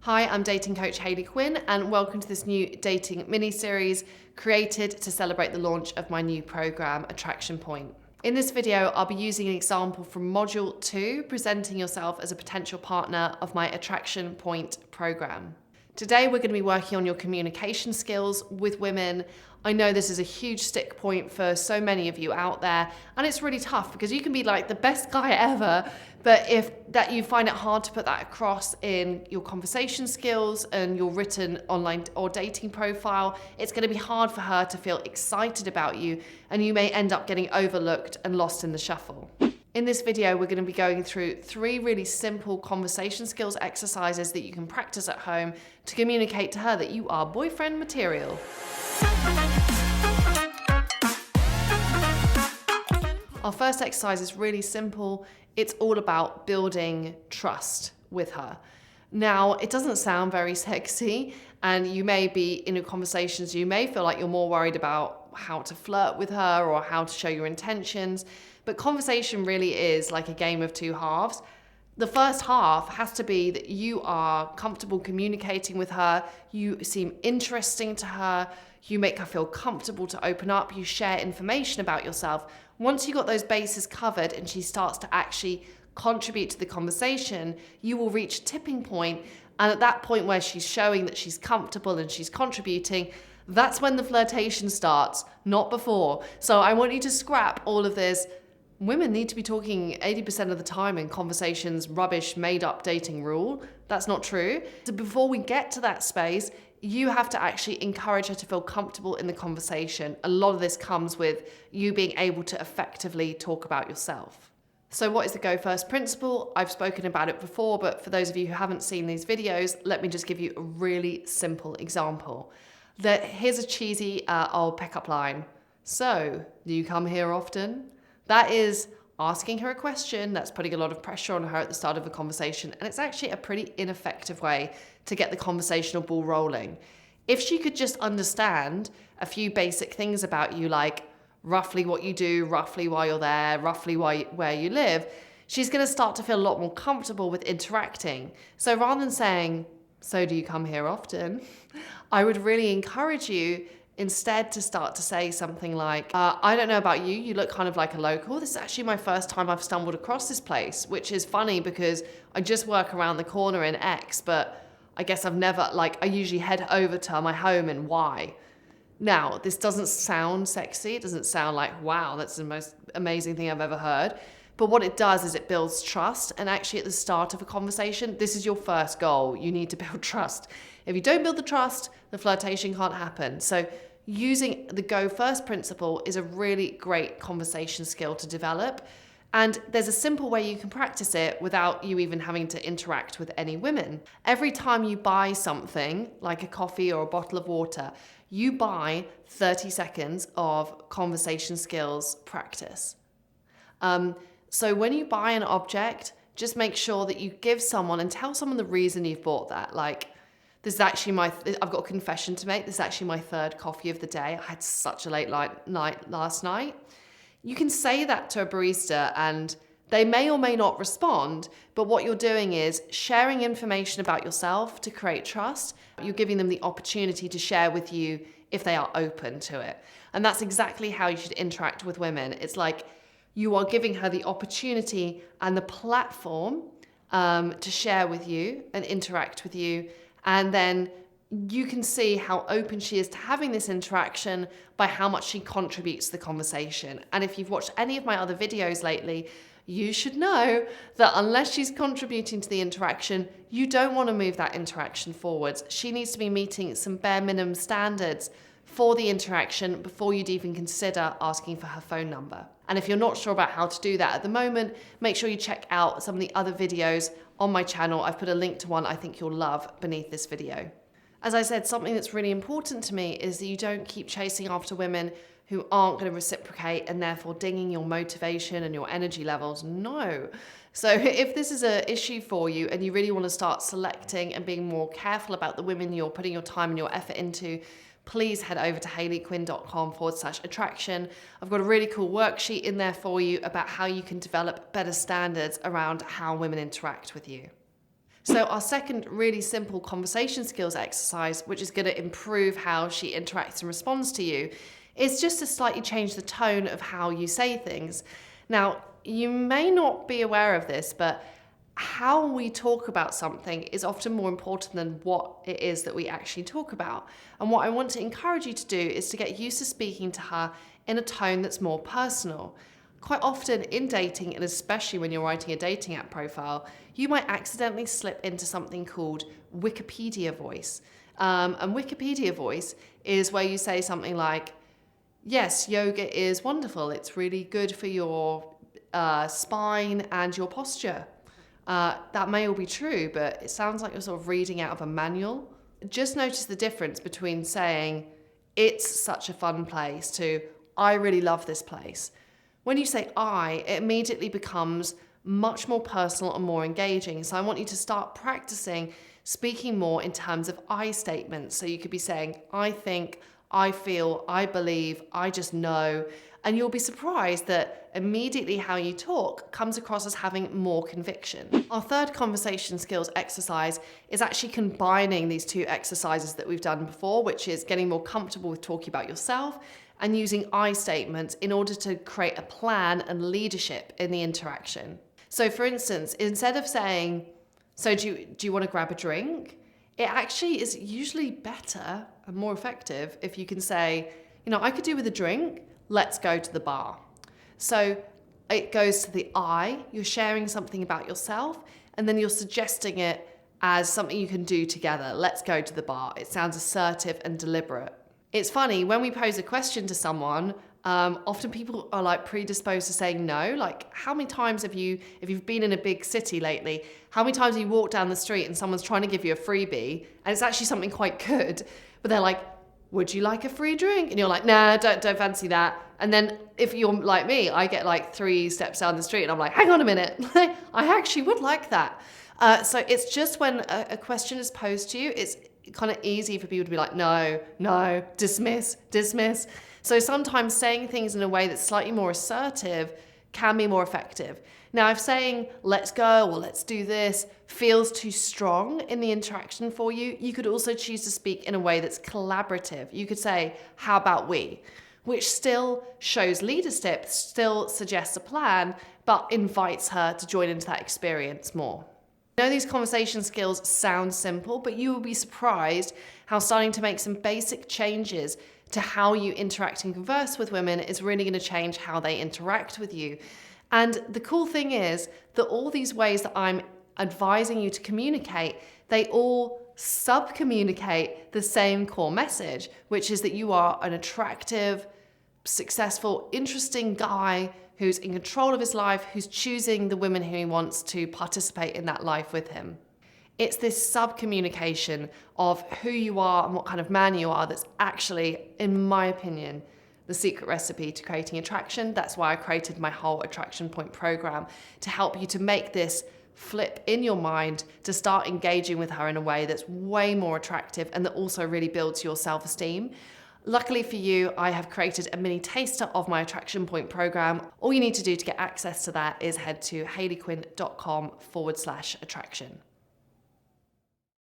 Hi, I'm dating coach Hayley Quinn, and welcome to this new dating mini-series created to celebrate the launch of my new program, Attraction Point. In this video, I'll be using an example from Module 2, presenting yourself as a potential partner of my Attraction Point program. Today, we're going to be working on your communication skills with women. I know this is a huge stick point for so many of you out there, and it's really tough because you can be like the best guy ever, but if that you find it hard to put that across in your conversation skills and your written online or dating profile, it's going to be hard for her to feel excited about you, and you may end up getting overlooked and lost in the shuffle. In this video, we're going to be going through 3 really simple conversation skills exercises that you can practice at home to communicate to her that you are boyfriend material. Our first exercise is really simple. It's all about building trust with her. Now, it doesn't sound very sexy, and you may be in your conversations, you may feel like you're more worried about how to flirt with her or how to show your intentions. But conversation really is like a game of 2 halves. The first half has to be that you are comfortable communicating with her, you seem interesting to her, you make her feel comfortable to open up, you share information about yourself. Once you've got those bases covered and she starts to actually contribute to the conversation, you will reach a tipping point, and at that point where she's showing that she's comfortable and she's contributing, that's when the flirtation starts, not before. So I want you to scrap all of this. Women need to be talking 80% of the time in conversations, rubbish, made-up dating rule. That's not true. So before we get to that space, you have to actually encourage her to feel comfortable in the conversation. A lot of this comes with you being able to effectively talk about yourself. So what is the Go First principle? I've spoken about it before, but for those of you who haven't seen these videos, let me just give you a really simple example. Here's a cheesy old pickup line. So, do you come here often? That is asking her a question that's putting a lot of pressure on her at the start of a conversation, and it's actually a pretty ineffective way to get the conversational ball rolling. If she could just understand a few basic things about you, like roughly what you do, roughly why you're there, roughly where you live, she's going to start to feel a lot more comfortable with interacting. So rather than saying, so do you come here often? I would really encourage you instead to start to say something like, I don't know about you, you look kind of like a local. This is actually my first time I've stumbled across this place, which is funny because I just work around the corner in X, but I guess I've never, I usually head over to my home in Y. Now, this doesn't sound sexy. It doesn't sound like, wow, that's the most amazing thing I've ever heard. But what it does is it builds trust. And actually at the start of a conversation, this is your first goal. You need to build trust. If you don't build the trust, the flirtation can't happen. So using the Go First principle is a really great conversation skill to develop. And there's a simple way you can practice it without you even having to interact with any women. Every time you buy something, like a coffee or a bottle of water, you buy 30 seconds of conversation skills practice. So when you buy an object, just make sure that you give someone and tell someone the reason you've bought that. Like, this is actually I've got a confession to make. This is actually my 3rd coffee of the day. I had such a late night last night. You can say that to a barista and they may or may not respond, but what you're doing is sharing information about yourself to create trust. You're giving them the opportunity to share with you if they are open to it. And that's exactly how you should interact with women. It's like you are giving her the opportunity and the platform to share with you and interact with you. And then you can see how open she is to having this interaction by how much she contributes to the conversation. And if you've watched any of my other videos lately, you should know that unless she's contributing to the interaction, you don't want to move that interaction forwards. She needs to be meeting some bare minimum standards for the interaction before you'd even consider asking for her phone number. And if you're not sure about how to do that at the moment, make sure you check out some of the other videos on my channel. I've put a link to one I think you'll love beneath this video. As I said, something that's really important to me is that you don't keep chasing after women who aren't going to reciprocate and therefore dinging your motivation and your energy levels. No. So if this is an issue for you and you really want to start selecting and being more careful about the women you're putting your time and your effort into, please head over to hayleyquinn.com/attraction. I've got a really cool worksheet in there for you about how you can develop better standards around how women interact with you. So our second really simple conversation skills exercise, which is going to improve how she interacts and responds to you, is just to slightly change the tone of how you say things. Now, you may not be aware of this, but how we talk about something is often more important than what it is that we actually talk about. And what I want to encourage you to do is to get used to speaking to her in a tone that's more personal. Quite often in dating, and especially when you're writing a dating app profile, you might accidentally slip into something called Wikipedia voice. And Wikipedia voice is where you say something like, yes, yoga is wonderful. It's really good for your spine and your posture. That may all be true, but it sounds like you're sort of reading out of a manual. Just notice the difference between saying, it's such a fun place, to, I really love this place. When you say I, it immediately becomes much more personal and more engaging. So I want you to start practicing speaking more in terms of I statements. So you could be saying, I think, I feel, I believe, I just know. And you'll be surprised that immediately how you talk comes across as having more conviction. Our third conversation skills exercise is actually combining these two exercises that we've done before, which is getting more comfortable with talking about yourself and using I statements in order to create a plan and leadership in the interaction. So for instance, instead of saying, so do you want to grab a drink? It actually is usually better and more effective if you can say, I could do with a drink, let's go to the bar. So it goes to the I, you're sharing something about yourself, and then you're suggesting it as something you can do together. Let's go to the bar. It sounds assertive and deliberate. It's funny, when we pose a question to someone, often people are like predisposed to saying no. Like, how many times if you've been in a big city lately, how many times have you walked down the street and someone's trying to give you a freebie and it's actually something quite good, but they're like, would you like a free drink? And you're like, nah, don't fancy that. And then if you're like me, I get like 3 steps down the street and I'm like, hang on a minute, I actually would like that. So it's just when a question is posed to you, it's kind of easy for people to be like, no, dismiss. So sometimes saying things in a way that's slightly more assertive can be more effective. Now, if saying let's go or let's do this feels too strong in the interaction for you, you could also choose to speak in a way that's collaborative. You could say, how about we? Which still shows leadership, still suggests a plan, but invites her to join into that experience more. I know these conversation skills sound simple, but you will be surprised how starting to make some basic changes to how you interact and converse with women is really going to change how they interact with you. And the cool thing is that all these ways that I'm advising you to communicate, they all sub-communicate the same core message, which is that you are an attractive, successful, interesting guy who's in control of his life, who's choosing the women who he wants to participate in that life with him. It's this sub-communication of who you are and what kind of man you are that's actually, in my opinion, the secret recipe to creating attraction. That's why I created my whole Attraction Point program, to help you to make this flip in your mind, to start engaging with her in a way that's way more attractive and that also really builds your self-esteem. Luckily for you, I have created a mini taster of my Attraction Point program. All you need to do to get access to that is head to hayleyquinn.com/attraction.